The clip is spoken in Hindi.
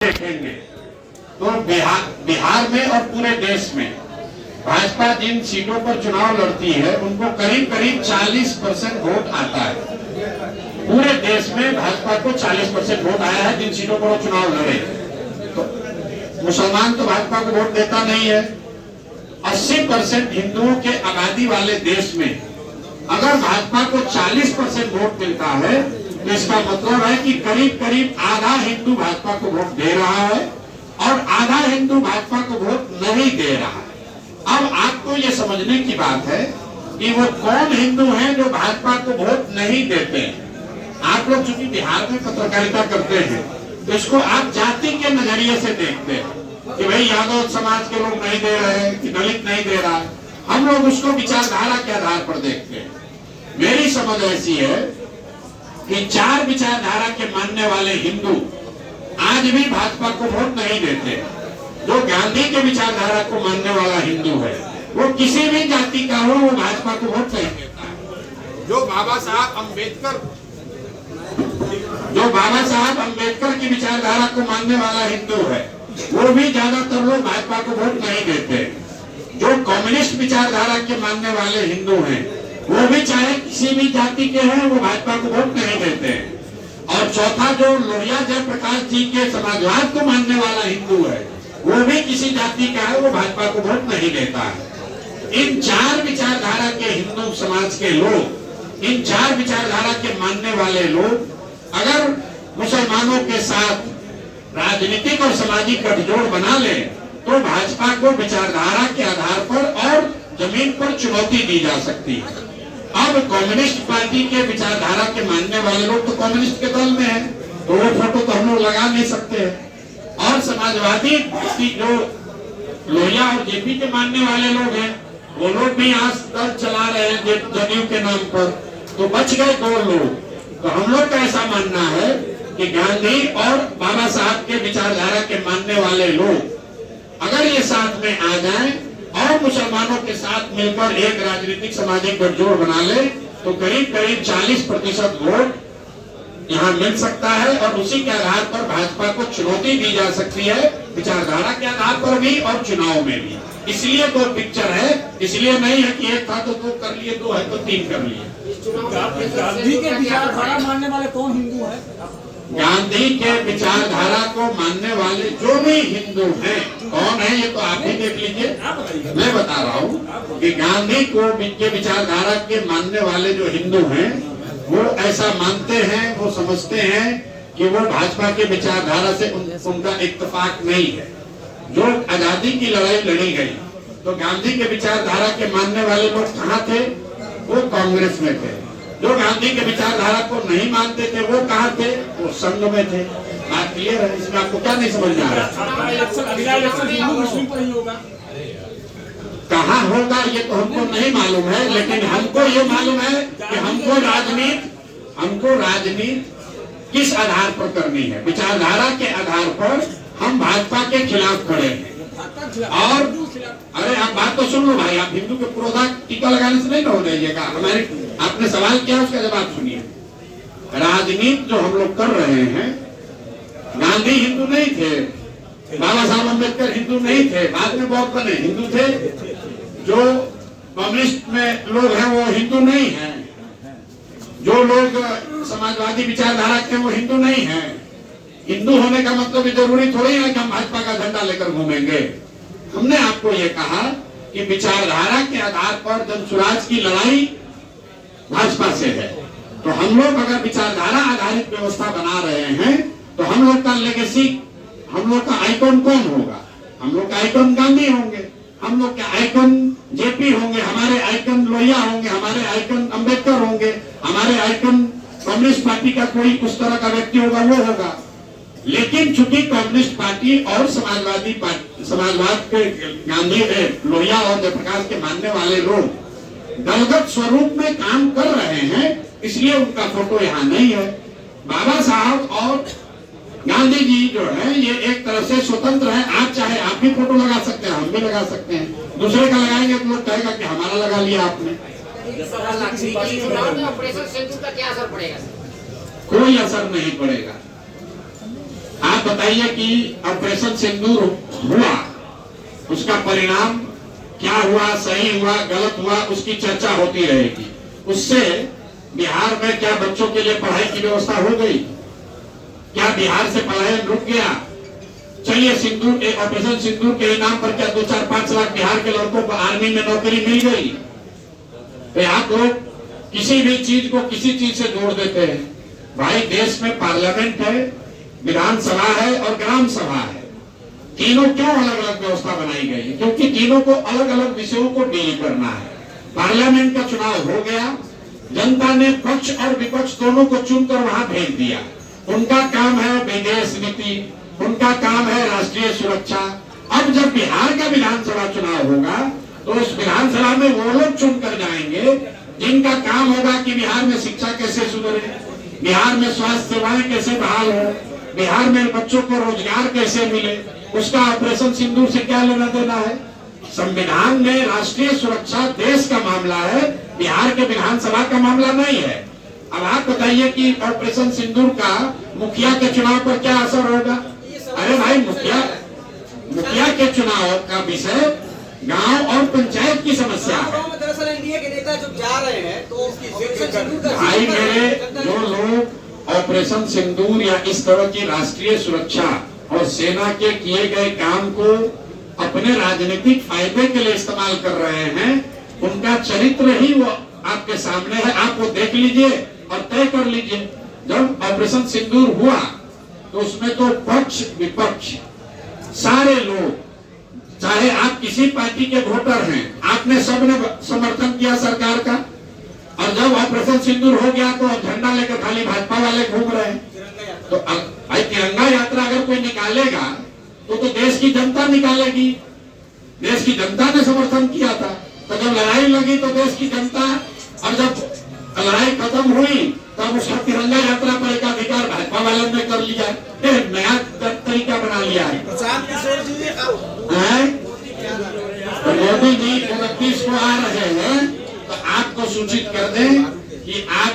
देखेंगे तो बिहार में और पूरे देश में भाजपा जिन सीटों पर चुनाव लड़ती है उनको करीब करीब 40% वोट आता है। पूरे देश में भाजपा को 40% वोट आया है जिन सीटों पर वो चुनाव लड़े। तो मुसलमान तो भाजपा को वोट देता नहीं है। 80% हिंदुओं के आबादी वाले देश में अगर भाजपा को 40% वोट मिलता है तो इसका मतलब है कि करीब करीब आधा हिंदू भाजपा को वोट दे रहा है और आधा हिंदू भाजपा को वोट नहीं दे रहा है। अब आपको ये समझने की बात है कि वो कौन हिंदू हैं जो भाजपा को वोट नहीं देते हैं। आप लोग चूंकि बिहार में पत्रकारिता करते हैं तो इसको आप जाति के नजरिए से देखते हैं कि भाई यादव समाज के लोग नहीं दे रहे हैं कि दलित नहीं दे रहा है। हम लोग उसको विचारधारा के आधार पर देखते हैं। मेरी समझ ऐसी है कि 4 विचारधारा के मानने वाले हिंदू आज भी भाजपा को वोट नहीं देते। जो गांधी के विचारधारा को मानने वाला हिंदू है वो किसी भी जाति का हो वो भाजपा को वोट नहीं देता है। जो बाबा साहब अंबेडकर की विचारधारा को मानने वाला हिंदू है वो भी ज्यादातर लोग भाजपा को वोट नहीं देते। जो कम्युनिस्ट विचारधारा के मानने वाले हिंदू हैं वो भी चाहे किसी भी जाति के हैं वो भाजपा को वोट नहीं देते। और चौथा जो लोहिया जयप्रकाश जी के समाजवाद को मानने वाला हिंदू है वो भी किसी जाति का है वो भाजपा को वोट नहीं देता है। इन 4 विचारधारा के हिंदू समाज के लोग, इन 4 विचारधारा के मानने वाले लोग अगर मुसलमानों के साथ राजनीतिक और सामाजिक गठजोड़ बना ले तो भाजपा को विचारधारा के आधार पर और जमीन पर चुनौती दी जा सकती है। अब कम्युनिस्ट पार्टी के विचारधारा के मानने वाले लोग तो कम्युनिस्ट के दल में है तो वो फोटो तो हम लोग लगा नहीं सकते हैं। और समाजवादी जो लोहिया और जेपी के मानने वाले लोग हैं वो लोग भी आज दल चला रहे हैं जदयू के नाम पर, तो बच गए 2 लोग। तो हम लोग का ऐसा मानना है कि गांधी और बाबा साहब के विचारधारा के मानने वाले लोग अगर ये साथ में आ जाएं और मुसलमानों के साथ मिलकर एक राजनीतिक सामाजिक गठजोड़ बना ले तो करीब करीब 40% वोट यहाँ मिल सकता है और उसी के आधार पर भाजपा को चुनौती दी जा सकती है, विचारधारा के आधार पर भी और चुनाव में भी। इसलिए 2 पिक्चर है, इसलिए नहीं है कि 1 था तो 2 कर लिए, 2 है तो 3 कर लिए। गांधी के विचारधारा मानने वाले कौन हिंदू है? गांधी के विचारधारा को मानने वाले जो भी हिंदू हैं कौन है ये तो आप ही देख लीजिए। मैं बता रहा हूँ कि गांधी को के विचारधारा के मानने वाले जो हिंदू हैं वो ऐसा मानते हैं, वो समझते हैं कि वो भाजपा के विचारधारा से उनका इत्तेफाक नहीं है। जो आजादी की लड़ाई लड़ी गई तो गांधी के विचारधारा के मानने वाले लोग कहाँ थे? वो कांग्रेस में थे। जो गांधी के विचारधारा को नहीं मानते थे वो कहाँ थे? वो संघ में थे। बात क्लियर है? इसमें आपको क्या नहीं समझ में आ रहा? कहाँ होगा ये तो हमको नहीं मालूम है, लेकिन हमको ये मालूम है कि हमको राजनीति किस आधार पर करनी है। विचारधारा के आधार पर हम भाजपा के खिलाफ खड़े हैं। और अरे आप बात तो सुन लो भाई, आप हिंदू के पुरोधा टीका लगाने से नहीं हो जाइएगा। हमारे आपने सवाल किया उसका जवाब सुनिए। राजनीति जो हम लोग कर रहे हैं, गांधी हिंदू नहीं थे, बाबा साहब अम्बेडकर हिंदू नहीं थे, बाद में बहुत बने हिंदू थे। जो कम्युनिस्ट में लोग हैं वो हिंदू नहीं हैं। जो लोग समाजवादी विचारधारा के वो हिंदू नहीं हैं। हिंदू होने का मतलब ये जरूरी थोड़ी है कि हम भाजपा का झंडा लेकर घूमेंगे। हमने आपको ये कहा कि विचारधारा के आधार पर जनसुराज की लड़ाई भाजपा से है। तो हम लोग अगर विचारधारा आधारित व्यवस्था बना रहे हैं तो हम लोग का लेगेसी, हम लोग का आइकॉन कौन होगा? हम लोग का आइकॉन गांधी होंगे, हम लोग के आइकॉन जेपी होंगे, हमारे आइकॉन लोहिया होंगे, हमारे आइकॉन अंबेडकर होंगे, हमारे आइकॉन कम्युनिस्ट पार्टी का कोई उस तरह का व्यक्ति होगा वो होगा। लेकिन चूंकि कम्युनिस्ट पार्टी और समाजवाद के गांधी लोहिया और जयप्रकाश के मानने वाले लोग दलगत स्वरूप में काम कर रहे हैं इसलिए उनका फोटो यहाँ नहीं है। बाबा साहब और गांधी जी जो है ये एक तरह से स्वतंत्र है। आप चाहे आप भी फोटो लगा सकते हैं, हम भी लगा सकते हैं। दूसरे का लगाएंगे तो लोग कहेगा कि हमारा लगा लिया आपने। ऑपरेशन सिंधु का क्या असर पड़ेगा? कोई असर नहीं पड़ेगा। आप बताइए कि ऑपरेशन सिंदूर हुआ, उसका परिणाम क्या हुआ, सही हुआ, गलत हुआ, उसकी चर्चा होती रहेगी। उससे बिहार में क्या बच्चों के लिए पढ़ाई की व्यवस्था हो गई? क्या बिहार से पलायन रुक गया? चलिए सिंदूर, एक ऑपरेशन सिंदूर के नाम पर क्या 2-4-5 लाख बिहार के लड़कों को आर्मी में नौकरी मिल गई? तो आप लोग किसी भी चीज को किसी चीज से जोड़ देते हैं। भाई देश में पार्लियामेंट है, विधानसभा है और ग्राम सभा है। तीनों क्यों अलग अलग व्यवस्था बनाई गई है? क्योंकि तीनों को अलग अलग विषयों को डील करना है। पार्लियामेंट का चुनाव हो गया, जनता ने पक्ष और विपक्ष दोनों को चुनकर वहां भेज दिया। उनका काम है विदेश नीति, उनका काम है राष्ट्रीय सुरक्षा। अब जब बिहार का विधानसभा चुनाव होगा तो उस विधानसभा में वो लोग चुनकर जाएंगे जिनका काम होगा कि बिहार में शिक्षा कैसे सुधरे, बिहार में स्वास्थ्य सेवाएं कैसे बहाल हो, बिहार में बच्चों को रोजगार कैसे मिले। उसका ऑपरेशन सिंदूर से क्या लेना देना है? संविधान में राष्ट्रीय सुरक्षा देश का मामला है, बिहार के विधानसभा का मामला नहीं है। अब आप बताइए कि ऑपरेशन सिंदूर का मुखिया के चुनाव पर क्या असर होगा? अरे भाई, मुखिया के चुनाव का विषय गांव और पंचायत की समस्या है। दरअसल एनडीए के नेता जब जा रहे हैं तो भाई मेरे, जो लोग ऑपरेशन सिंदूर या इस तरह की राष्ट्रीय सुरक्षा और सेना के किए गए काम को अपने राजनीतिक फायदे के लिए इस्तेमाल कर रहे हैं, उनका चरित्र ही वो आपके सामने है। आप वो देख लीजिए और तय कर लीजिए। जब ऑपरेशन सिंदूर हुआ तो उसमें तो पक्ष विपक्ष सारे लोग, चाहे आप किसी पार्टी के वोटर हैं, आपने सबने समर्थन किया सरकार का। और जब ऑपरेशन सिंदूर हो गया तो झंडा लेकर खाली भाजपा वाले घूम रहे हैं। तो भाई तिरंगा यात्रा अगर कोई निकालेगा तो देश की जनता निकालेगी। देश की जनता ने समर्थन किया था। तो जब लड़ाई लगी तो देश की जनता, और जब लड़ाई खत्म हुई तब उसका तिरंगा यात्रा पर एकाधिकार भाजपा वालों ने कर लिया। नया तरीका बना लिया है। तो मोदी जी 29 को आ रहे हैं तो आपको सूचित कर दें कि आप